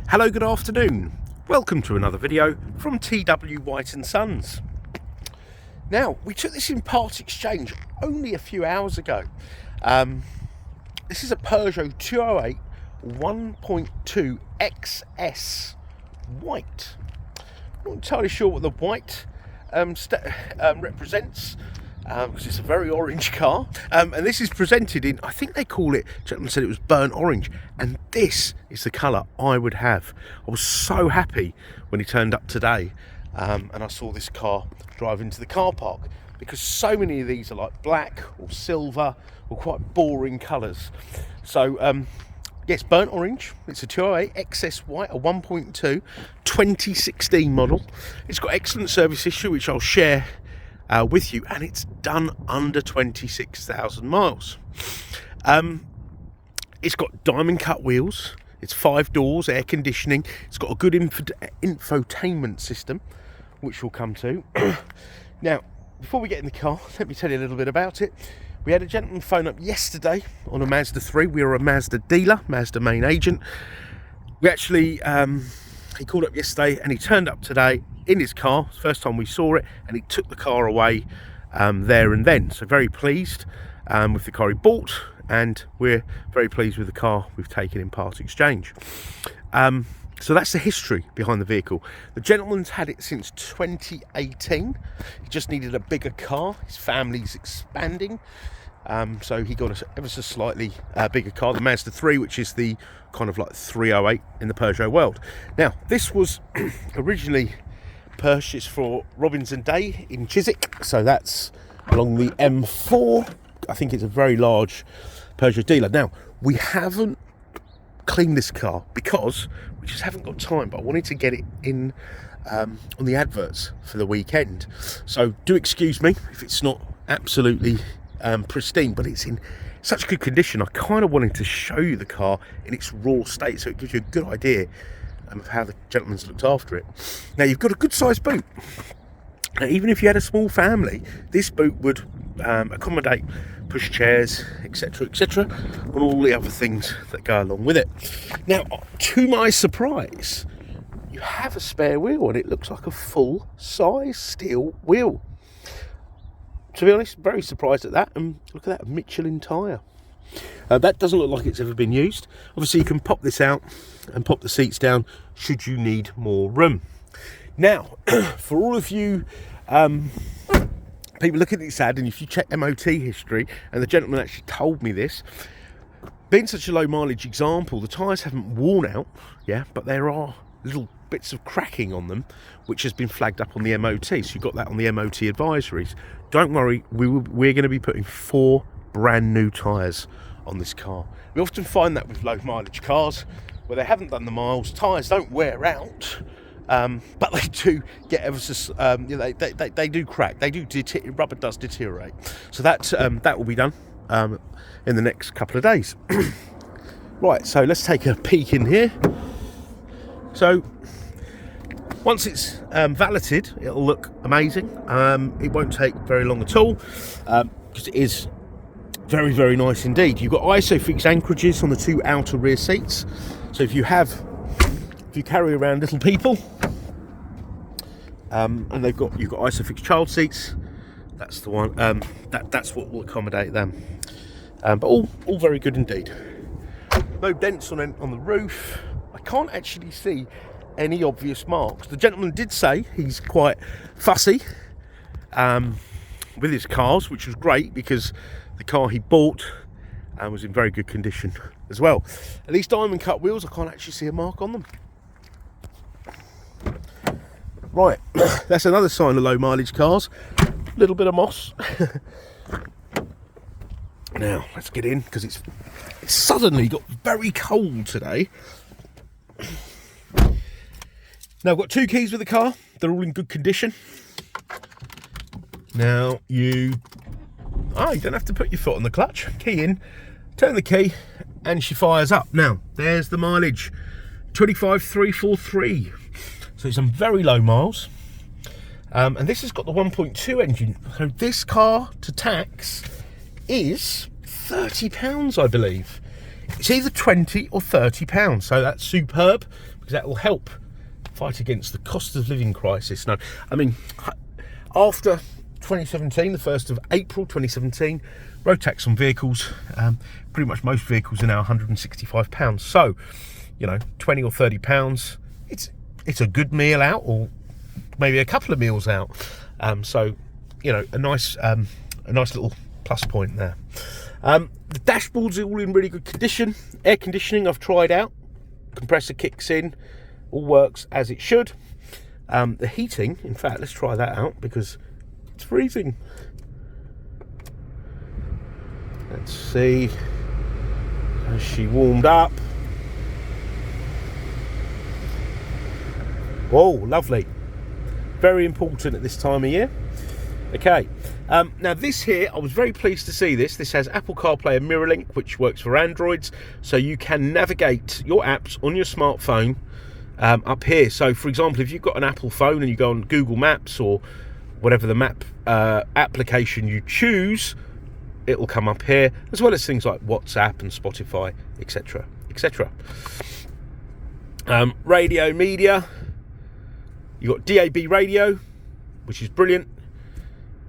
Hello, good afternoon. Welcome to another video from T.W White Sons. Now, we took this in part exchange only a few hours ago. This is a Peugeot 208 1.2 XS White. Not entirely sure what the white represents, because it's a very orange car, and this is presented in, I think they call it, gentleman said it was burnt orange, and this is the colour I would have. I was so happy when he turned up today, and I saw this car drive into the car park, because so many of these are like black or silver or quite boring colours. So yes, burnt orange. It's a 208 XS White, a 1.2 2016 model. It's got excellent service history, which I'll share with you, and it's done under 26,000 miles. It's got diamond cut wheels. It's 5 doors, air conditioning. It's got a good infotainment system, which we'll come to. Now, before we get in the car, let me tell you a little bit about it. We had a gentleman phone up yesterday on a Mazda 3. We are a Mazda dealer, Mazda main agent. We actually, he called up yesterday and he turned up today in his car. It's the first time we saw it, and he took the car away there and then. So very pleased with the car he bought, and we're very pleased with the car we've taken in part exchange. So that's the history behind the vehicle. The gentleman's had it since 2018. He just needed a bigger car. His family's expanding, so he got a ever so slightly bigger car, the Mazda 3, which is the kind of like 308 in the Peugeot world. Now, this was originally purchased for Robinson Day in Chiswick, so that's along the M4. I think it's a very large Peugeot dealer. Now, we haven't cleaned this car because we just haven't got time, but I wanted to get it in on the adverts for the weekend. So do excuse me if it's not absolutely pristine, but it's in such good condition. I kind of wanted to show you the car in its raw state, so it gives you a good idea of how the gentleman's looked after it. Now, you've got a good sized boot. Now, even if you had a small family, this boot would accommodate push chairs, etc, and all the other things that go along with it. Now, to my surprise, you have a spare wheel, and it looks like a full size steel wheel. To be honest, very surprised at that. And look at that Michelin tyre. That doesn't look like it's ever been used. Obviously, you can pop this out and pop the seats down should you need more room. Now, for all of you people looking at this ad, and if you check MOT history, and the gentleman actually told me this, being such a low mileage example, the tyres haven't worn out, yeah, but there are little bits of cracking on them, which has been flagged up on the MOT. So you've got that on the MOT advisories. Don't worry, we're going to be putting 4 brand new tyres on this car. We often find that with low mileage cars, where they haven't done the miles, tyres don't wear out, but they do get ever so, they do crack, they do rubber does deteriorate. So that will be done in the next couple of days. Right, so let's take a peek in here. So once it's valeted, it'll look amazing. It won't take very long at all, because it is very, very nice indeed. You've got ISOFIX anchorages on the 2 outer rear seats. So if you carry around little people, and you've got ISOFIX child seats, that's the one. That's what will accommodate them. But all very good indeed. No dents on the roof. I can't actually see any obvious marks. The gentleman did say he's quite fussy with his cars, which was great, because the car he bought was in very good condition as well. And these diamond cut wheels, I can't actually see a mark on them. Right, that's another sign of low mileage cars. A little bit of moss. Now let's get in, because it's suddenly got very cold today. Now, I've got 2 keys with the car. They're all in good condition. Now you don't have to put your foot on the clutch. Key in, turn the key, and she fires up. Now there's the mileage, 25,343. So it's some very low miles, and this has got the 1.2 engine. So this car to tax is £30, I believe. It's either 20 or 30 pounds, so that's superb, because that will help fight against the cost of living crisis. Now, I mean, after 2017, the 1st of April 2017, road tax on vehicles, pretty much most vehicles are now 165 pounds. So, you know, 20 or 30 pounds, it's a good meal out, or maybe a couple of meals out. So, you know, a nice little plus point there. The dashboard's all in really good condition. Air conditioning I've tried out. Compressor kicks in, all works as it should. The heating, in fact, let's try that out because it's freezing. Let's see. Has she warmed up? Whoa, lovely. Very important at this time of year. Okay, now this here, I was very pleased to see this. This has Apple CarPlay and MirrorLink, which works for Androids, so you can navigate your apps on your smartphone up here. So, for example, if you've got an Apple phone and you go on Google Maps or whatever the map application you choose, it will come up here, as well as things like WhatsApp and Spotify, etc., etc. Radio media, you've got DAB radio, which is brilliant.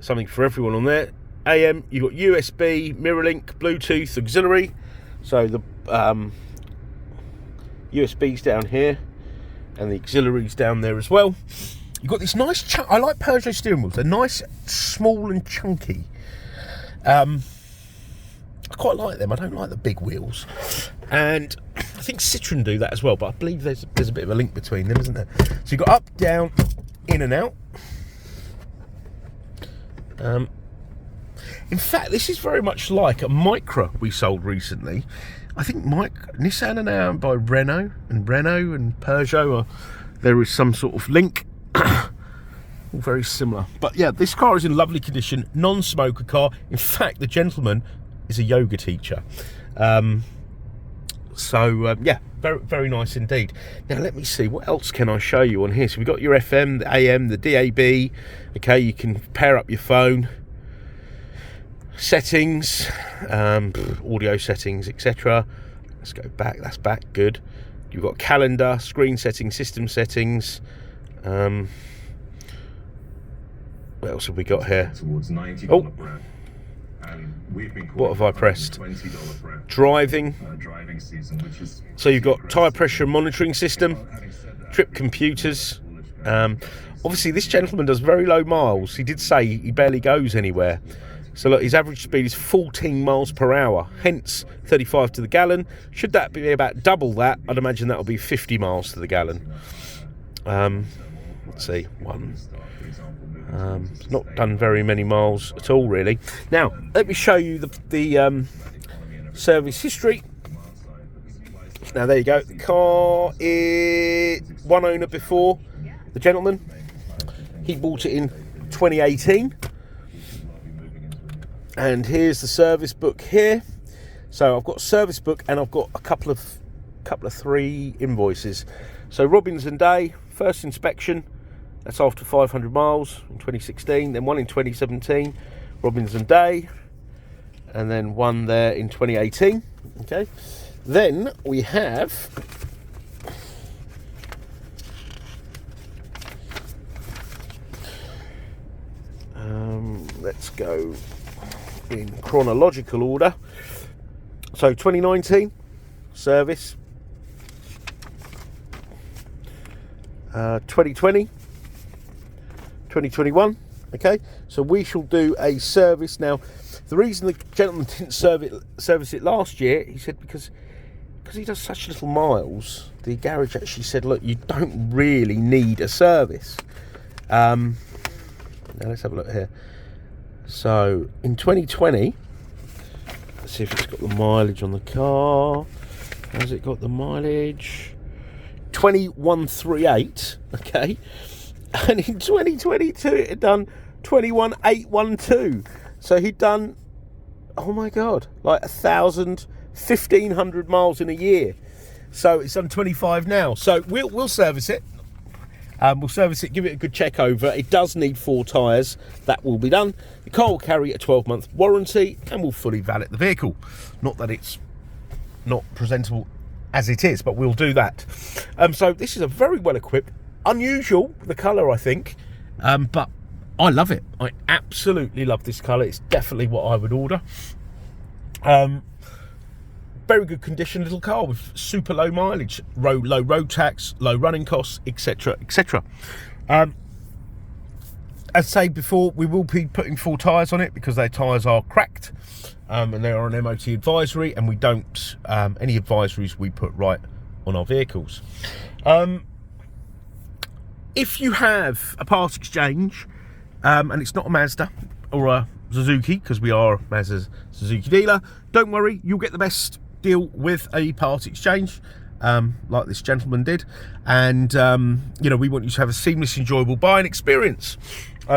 Something for everyone on there. AM, you've got USB, MirrorLink, Bluetooth, auxiliary. So the USB's down here, and the auxiliary's down there as well. You've got this nice I like Peugeot steering wheels. They're nice, small and chunky. I quite like them. I don't like the big wheels. And I think Citroen do that as well, but I believe there's a bit of a link between them, isn't there? So you've got up, down, in and out. In fact, this is very much like a Micra we sold recently. I think Nissan are now owned by Renault and Peugeot. There is some sort of link. All very similar. But yeah, this car is in lovely condition, non-smoker car. In fact, the gentleman is a yoga teacher. Yeah, very, very nice indeed. Now, let me see, what else can I show you on here? So we've got your FM, the AM, the DAB. Okay, you can pair up your phone. Settings, audio settings, etc. Let's go back, that's back, good. You've got calendar, screen settings, system settings. What else have we got here? Oh, what have I pressed? Driving. So you've got tyre pressure monitoring system, trip computers. Obviously this gentleman does very low miles. He did say he barely goes anywhere. So look, his average speed is 14 miles per hour, hence 35 to the gallon. Should that be about double that, I'd imagine that'll be 50 miles to the gallon. Let's see, not done very many miles at all, really. Now, let me show you the service history. Now, there you go. The car is one owner before, the gentleman. He bought it in 2018. And here's the service book here. So I've got a service book and I've got a couple of 3 invoices. So Robbins and Day, first inspection, that's after 500 miles in 2016. Then one in 2017, Robbins and Day, and then one there in 2018. Okay. Then we have let's go in chronological order. So 2019 service, 2020, 2021. Okay, so we shall do a service now. The reason the gentleman didn't service it last year, he said, because he does such little miles. The garage actually said, look, you don't really need a service. Now let's have a look here. So in 2020, let's see if it's got the mileage on the car. Has it got the mileage? 2138. Okay, and in 2022 it had done 21812. So he'd done, oh my god, like 1,500 miles in a year. So it's done 25 now. So we'll service it. We'll service it, give it a good check over. It does need 4 tyres. That will be done. The car will carry a 12-month warranty and will fully valet the vehicle. Not that it's not presentable as it is, but we'll do that. So this is a very well equipped, unusual, the colour I think, but I love it. I absolutely love this colour. It's definitely what I would order. Very good condition little car with super low mileage, low road tax, low running costs, etc, etc. As I say before, we will be putting full tyres on it because their tyres are cracked, and they are an MOT advisory, and we don't, any advisories we put right on our vehicles. If you have a part exchange, and it's not a Mazda or a Suzuki, because we are Mazda's Suzuki dealer, don't worry, you'll get the best deal with a part exchange, like this gentleman did. And you know, we want you to have a seamless, enjoyable buying experience.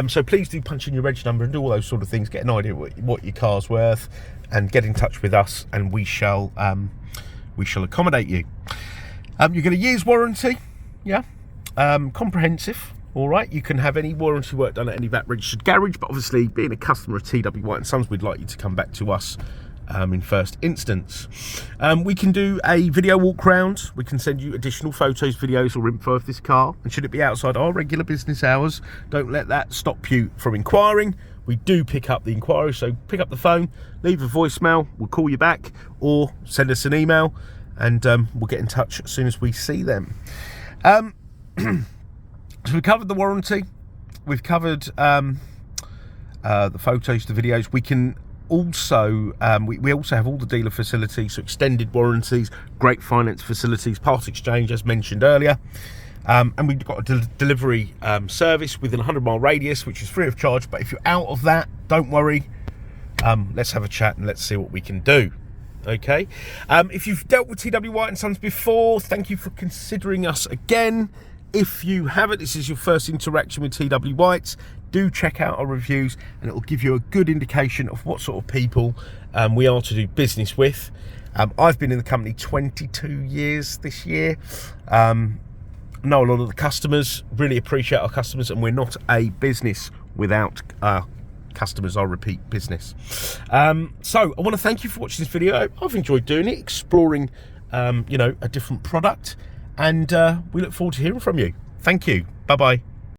So please do punch in your reg number and do all those sort of things, get an idea what your car's worth, and get in touch with us, and we shall accommodate you. You're going to use warranty, yeah, comprehensive. All right, you can have any warranty work done at any VAT registered garage, but obviously being a customer of T.W White Sons, we'd like you to come back to us in first instance. We can do a video walk round. We can send you additional photos, videos, or info of this car, and should it be outside our regular business hours, don't let that stop you from inquiring. We do pick up the inquiry, so pick up the phone, leave a voicemail, we'll call you back, or send us an email, and we'll get in touch as soon as we see them. So we covered the warranty, we've covered the photos, the videos. We can also, we also have all the dealer facilities, so extended warranties, great finance facilities, part exchange as mentioned earlier, and we've got a delivery service within a 100-mile radius, which is free of charge. But if you're out of that, don't worry, let's have a chat and let's see what we can do. Okay, if you've dealt with T.W White Sons before, thank you for considering us again. If you haven't, this is your first interaction with T.W White, do check out our reviews, and it will give you a good indication of what sort of people we are to do business with. I've been in the company 22 years this year. Know a lot of the customers, really appreciate our customers, and we're not a business without customers, our repeat business. So I want to thank you for watching this video. I've enjoyed doing it, exploring you know, a different product, and we look forward to hearing from you. Thank you. Bye bye.